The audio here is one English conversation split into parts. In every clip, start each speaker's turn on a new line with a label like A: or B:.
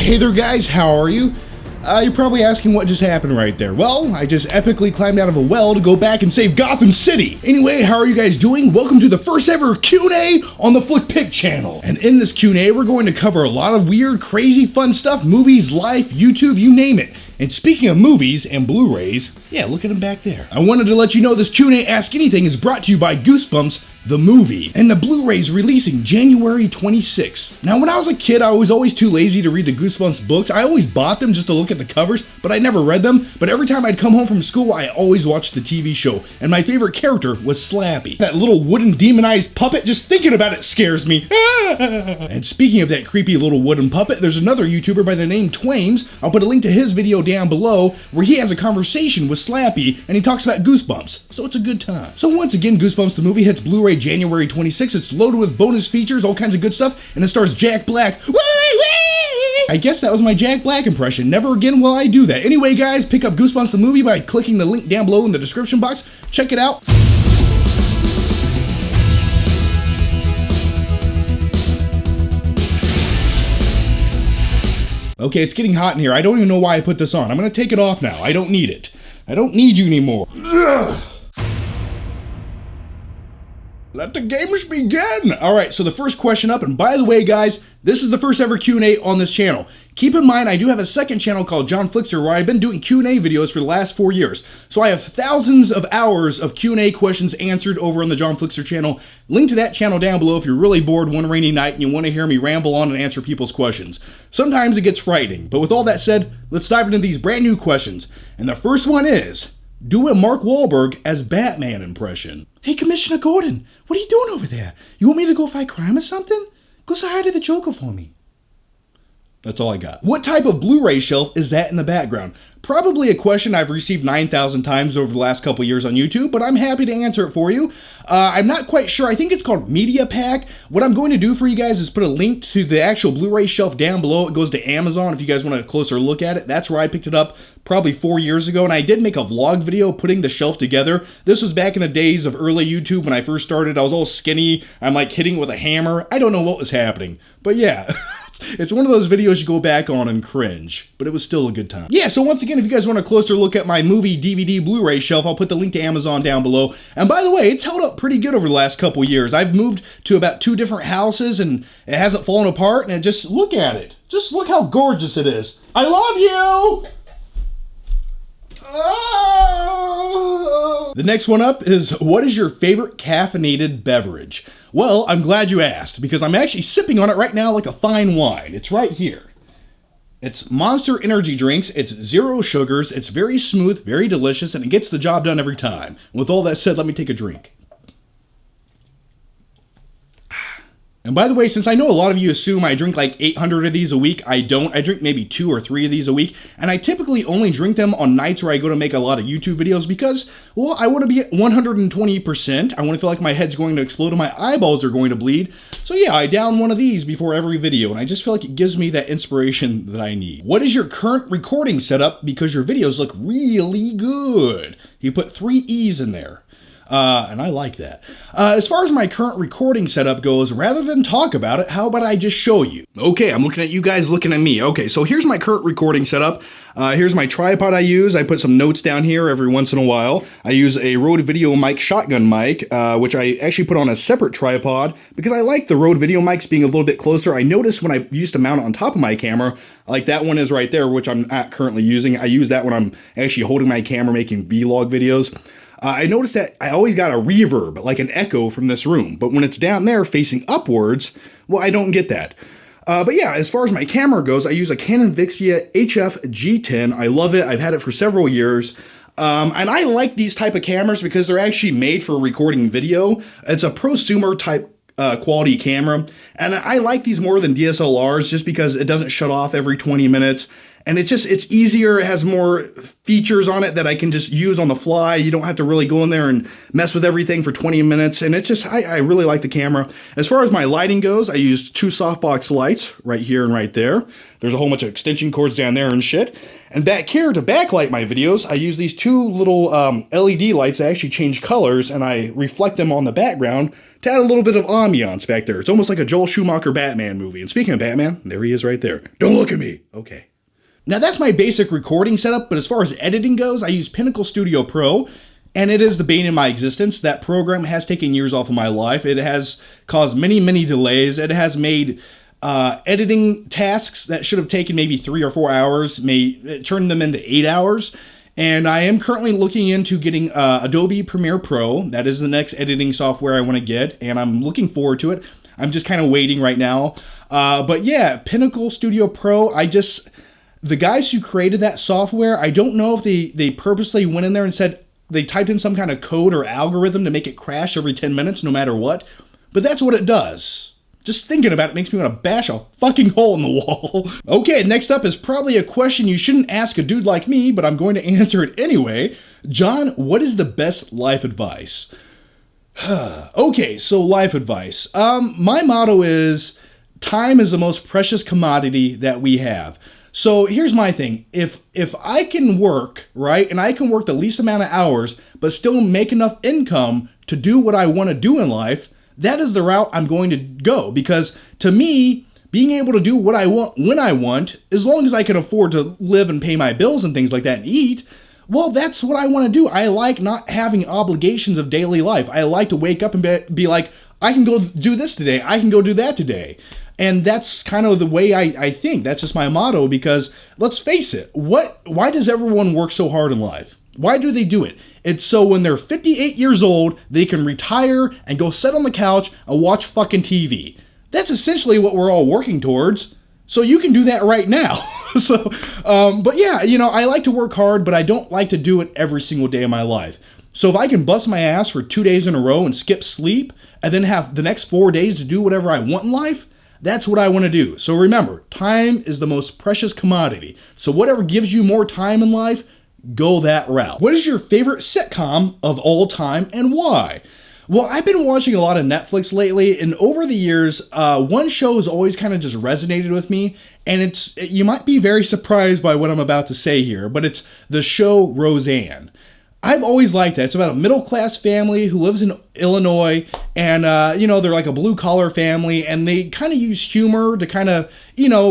A: Hey there guys, how are you? You're probably asking what just happened right there. Well, I just epically climbed out of a well to go back and save Gotham City. Anyway, how are you guys doing? Welcome to the first ever Q&A on the Flickpick channel. And in this Q&A, we're going to cover a lot of weird, crazy, fun stuff, movies, life, YouTube, you name it. And speaking of movies and Blu-rays, yeah, look at them back there. I wanted to let you know this Q&A Ask Anything is brought to you by Goosebumps, the movie, and the Blu-ray's releasing January 26th. Now, when I was a kid, I was always too lazy to read the Goosebumps books. I always bought them just to look at the covers, but I never read them. But every time I'd come home from school, I always watched the TV show, and my favorite character was Slappy. That little wooden demonized puppet, just thinking about it scares me. And speaking of that creepy little wooden puppet, there's another YouTuber by the name Twames. I'll put a link to his video down below where he has a conversation with Slappy and he talks about Goosebumps, so it's a good time. So once again, Goosebumps the movie hits Blu-ray January 26th. It's loaded with bonus features, all kinds of good stuff, and it stars Jack Black. I guess that was my Jack Black impression. Never again will I do that. Anyway guys, pick up Goosebumps the movie by clicking the link down below in the description box. Check it out. Okay, it's getting hot in here. I don't even know why I put this on. I'm gonna take it off now. I don't need it. I don't need you anymore. Ugh. Let the games begin! Alright, so the first question up, and by the way guys, this is the first ever Q&A on this channel. Keep in mind, I do have a second channel called John Flickster where I've been doing Q&A videos for the last 4 years. So I have thousands of hours of Q&A questions answered over on the John Flickster channel. Link to that channel down below if you're really bored one rainy night and you want to hear me ramble on and answer people's questions. Sometimes it gets frightening, but with all that said, let's dive into these brand new questions. And the first one is, do a Mark Wahlberg as Batman impression. Hey, Commissioner Gordon, what are you doing over there? You want me to go fight crime or something? Go say hi to the Joker for me. That's all I got. What type of Blu-ray shelf is that in the background? Probably a question I've received 9,000 times over the last couple years on YouTube, but I'm happy to answer it for you. I'm not quite sure. I think it's called Media Pack. What I'm going to do for you guys is put a link to the actual Blu-ray shelf down below. It goes to Amazon if you guys want a closer look at it. That's where I picked it up probably 4 years ago, and I did make a vlog video putting the shelf together. This was back in the days of early YouTube when I first started. I was all skinny. I'm like hitting with a hammer. I don't know what was happening, but yeah. It's one of those videos you go back on and cringe, but it was still a good time. Yeah, so once again, if you guys want a closer look at my movie DVD Blu-ray shelf, I'll put the link to Amazon down below. And by the way, it's held up pretty good over the last couple years. I've moved to about 2 different houses and it hasn't fallen apart, and just look at it. Just look how gorgeous it is. I love you! Oh! The next one up is, what is your favorite caffeinated beverage? Well, I'm glad you asked, because I'm actually sipping on it right now like a fine wine. It's right here. It's Monster Energy Drinks. It's 0 sugars. It's very smooth, very delicious, and it gets the job done every time. With all that said, let me take a drink. And by the way, since I know a lot of you assume I drink like 800 of these a week, I don't. I drink maybe 2 or 3 of these a week, and I typically only drink them on nights where I go to make a lot of YouTube videos because, well, I want to be at 120%. I want to feel like my head's going to explode and my eyeballs are going to bleed. So yeah, I down one of these before every video, and I just feel like it gives me that inspiration that I need. What is your current recording setup because your videos look really good? You put 3 E's in there. And I like that. As far as my current recording setup goes, rather than talk about it, how about I just show you? Okay, I'm looking at you guys looking at me. Okay, so here's my current recording setup. Here's my tripod I use. I put some notes down here every once in a while. I use a Rode VideoMic shotgun mic, which I actually put on a separate tripod because I like the Rode VideoMics being a little bit closer. I noticed when I used to mount it on top of my camera, like that one is right there, which I'm not currently using. I use that when I'm actually holding my camera making vlog videos. I noticed that I always got a reverb, like an echo from this room, but when it's down there facing upwards, well, I don't get that. But yeah, as far as my camera goes, I use a Canon Vixia HF G10. I love it. I've had it for several years. And I like these type of cameras because they're actually made for recording video. It's a prosumer type quality camera, and I like these more than DSLRs just because it doesn't shut off every 20 minutes. And it's easier. It has more features on it that I can just use on the fly. You don't have to really go in there and mess with everything for 20 minutes. And it's just, I really like the camera. As far as my lighting goes, I used 2 softbox lights right here and right there. There's a whole bunch of extension cords down there and shit. And back here to backlight my videos, I use these 2 little LED lights that actually change colors, and I reflect them on the background to add a little bit of ambiance back there. It's almost like a Joel Schumacher Batman movie. And speaking of Batman, there he is right there. Don't look at me. Okay. Now that's my basic recording setup, but as far as editing goes, I use Pinnacle Studio Pro, and it is the bane of my existence. That program has taken years off of my life. It has caused many, many delays. It has made editing tasks that should have taken maybe 3 or 4 hours, turn them into 8 hours. And I am currently looking into getting Adobe Premiere Pro. That is the next editing software I want to get, and I'm looking forward to it. I'm just kind of waiting right now. But yeah, Pinnacle Studio Pro, the guys who created that software, I don't know if they purposely went in there and said they typed in some kind of code or algorithm to make it crash every 10 minutes no matter what, but that's what it does. Just thinking about it makes me want to bash a fucking hole in the wall. Okay, next up is probably a question you shouldn't ask a dude like me, but I'm going to answer it anyway. John, what is the best life advice? Okay, so life advice. My motto is, time is the most precious commodity that we have. So here's my thing. If I can work, right, and I can work the least amount of hours, but still make enough income to do what I want to do in life, that is the route I'm going to go. Because to me, being able to do what I want when I want, as long as I can afford to live and pay my bills and things like that and eat, well, that's what I want to do. I like not having obligations of daily life. I like to wake up and be like, I can go do this today. I can go do that today. And that's kind of the way I think. That's just my motto, because let's face it, why does everyone work so hard in life? Why do they do it? It's so when they're 58 years old, they can retire and go sit on the couch and watch fucking TV. That's essentially what we're all working towards. So you can do that right now. But yeah, I like to work hard, but I don't like to do it every single day of my life. So if I can bust my ass for 2 days in a row and skip sleep, and then have the next 4 days to do whatever I want in life, that's what I want to do. So remember, time is the most precious commodity. So whatever gives you more time in life, go that route. What is your favorite sitcom of all time and why? Well, I've been watching a lot of Netflix lately, and over the years, one show has always kind of just resonated with me, and you might be very surprised by what I'm about to say here, but it's the show Roseanne. I've always liked that. It's about a middle-class family who lives in Illinois, and, they're like a blue-collar family, and they kind of use humor to kind of,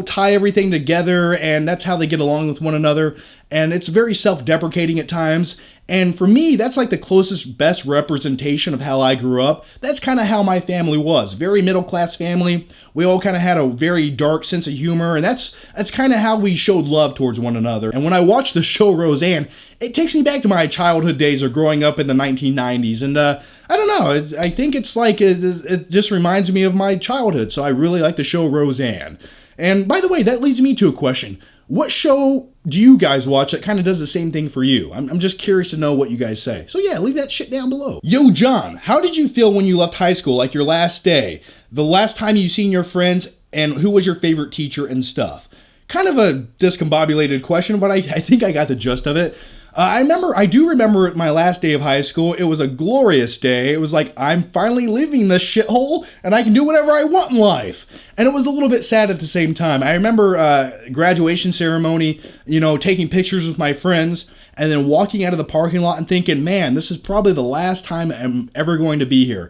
A: tie everything together, and that's how they get along with one another, and it's very self-deprecating at times, and for me, that's like the closest, best representation of how I grew up. That's kind of how my family was. Very middle-class family. We all kind of had a very dark sense of humor, and that's kind of how we showed love towards one another. And when I watch the show Roseanne, it takes me back to my childhood days of growing up in the 1990s. And I don't know, I think it's like it just reminds me of my childhood. So I really like the show Roseanne. And by the way, that leads me to a question. What show do you guys watch that kind of does the same thing for you? I'm just curious to know what you guys say. So yeah, leave that shit down below. Yo, John, how did you feel when you left high school, like your last day? The last time you seen your friends, and who was your favorite teacher and stuff? Kind of a discombobulated question, but I think I got the gist of it. I do remember my last day of high school. It was a glorious day. It was like, I'm finally leaving this shithole and I can do whatever I want in life. And it was a little bit sad at the same time. I remember graduation ceremony, taking pictures with my friends and then walking out of the parking lot and thinking, man, this is probably the last time I'm ever going to be here.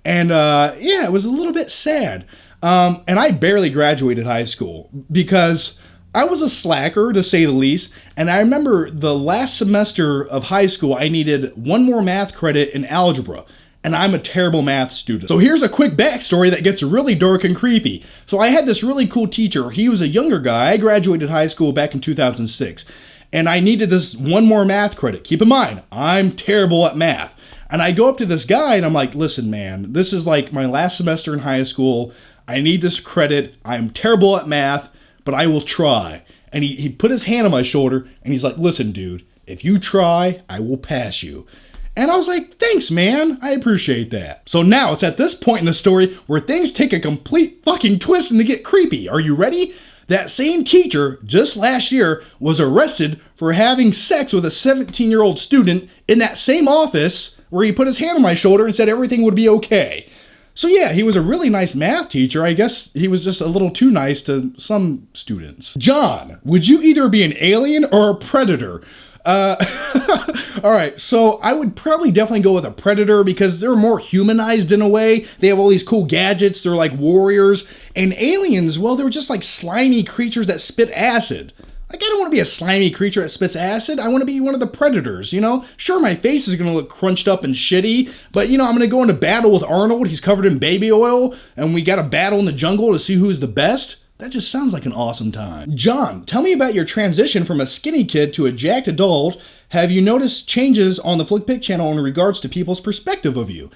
A: And it was a little bit sad. And I barely graduated high school because I was a slacker, to say the least, and I remember the last semester of high school, I needed one more math credit in algebra, and I'm a terrible math student. So here's a quick backstory that gets really dark and creepy. So I had this really cool teacher. He was a younger guy. I graduated high school back in 2006, and I needed this one more math credit. Keep in mind, I'm terrible at math. And I go up to this guy, and I'm like, listen, man, this is like my last semester in high school. I need this credit. I'm terrible at math, but I will try. And he put his hand on my shoulder and he's like, listen, dude, if you try, I will pass you. And I was like, thanks, man. I appreciate that. So now it's at this point in the story where things take a complete fucking twist and they get creepy. Are you ready? That same teacher, just last year, was arrested for having sex with a 17-year-old student in that same office where he put his hand on my shoulder and said everything would be okay. So yeah, he was a really nice math teacher. I guess he was just a little too nice to some students. John, would you either be an alien or a predator? All right, so I would probably definitely go with a predator because they're more humanized in a way. They have all these cool gadgets. They're like warriors. And aliens, well, they're just like slimy creatures that spit acid. Like, I don't want to be a slimy creature that spits acid. I want to be one of the predators, you know? Sure, my face is going to look crunched up and shitty, but, you know, I'm going to go into battle with Arnold. He's covered in baby oil, and we got a battle in the jungle to see who's the best. That just sounds like an awesome time. John, tell me about your transition from a skinny kid to a jacked adult. Have you noticed changes on the FlickPick channel in regards to people's perspective of you?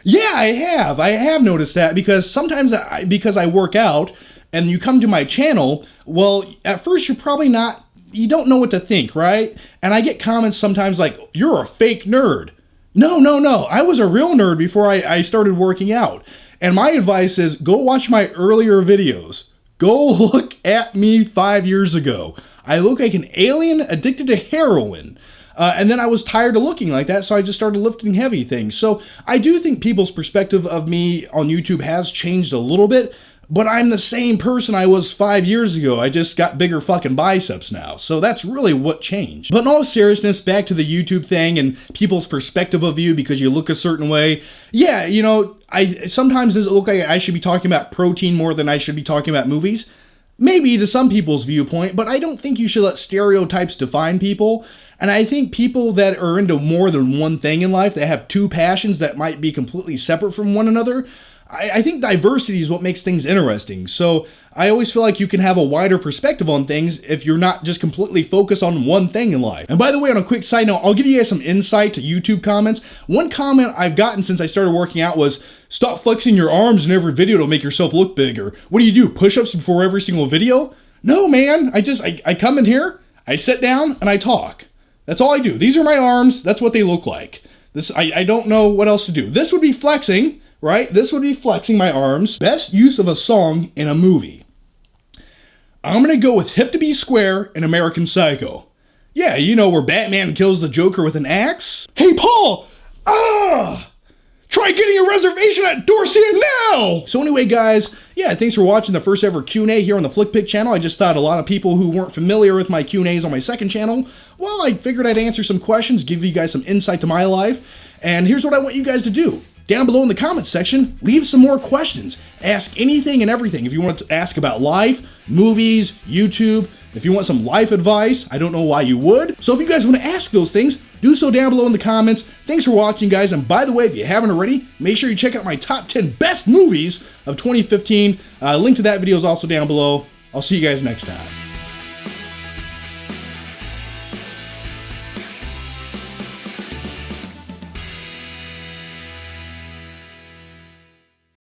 A: Yeah, I have. I have noticed that because sometimes because I work out and you come to my channel, well, at first you're probably not, you don't know what to think, right? And I get comments sometimes like, you're a fake nerd. No. I was a real nerd before I started working out. And my advice is go watch my earlier videos. Go look at me 5 years ago. I look like an alien addicted to heroin. And then I was tired of looking like that, so I just started lifting heavy things. So I do think people's perspective of me on YouTube has changed a little bit, but I'm the same person I was 5 years ago. I just got bigger fucking biceps now. So that's really what changed. But in all seriousness, back to the YouTube thing and people's perspective of you because you look a certain way. Yeah, you know, sometimes does it look like I should be talking about protein more than I should be talking about movies? Maybe to some people's viewpoint, but I don't think you should let stereotypes define people. And I think people that are into more than one thing in life, that have two passions that might be completely separate from one another, I think diversity is what makes things interesting. So I always feel like you can have a wider perspective on things if you're not just completely focused on one thing in life. And by the way, on a quick side note, I'll give you guys some insight to YouTube comments. One comment I've gotten since I started working out was, stop flexing your arms in every video to make yourself look bigger. What do? Push-ups before every single video? No, man. I come in here, I sit down, and I talk. That's all I do. These are my arms. That's what they look like. I don't know what else to do. This would be flexing. Right? This would be flexing my arms. Best use of a song in a movie. I'm going to go with Hip to Be Square in American Psycho. Yeah, you know where Batman kills the Joker with an axe? Hey, Paul! Try getting a reservation at Dorsia now! So anyway, guys, yeah, thanks for watching the first ever Q&A here on the FlickPick channel. I just thought a lot of people who weren't familiar with my Q&As on my second channel, well, I figured I'd answer some questions, give you guys some insight to my life. And here's what I want you guys to do. Down below in the comments section, leave some more questions. Ask anything and everything. If you want to ask about life, movies, YouTube, if you want some life advice, I don't know why you would. So if you guys want to ask those things, do so down below in the comments. Thanks for watching, guys. And by the way, if you haven't already, make sure you check out my top 10 best movies of 2015. Link to that video is also down below. I'll see you guys next time.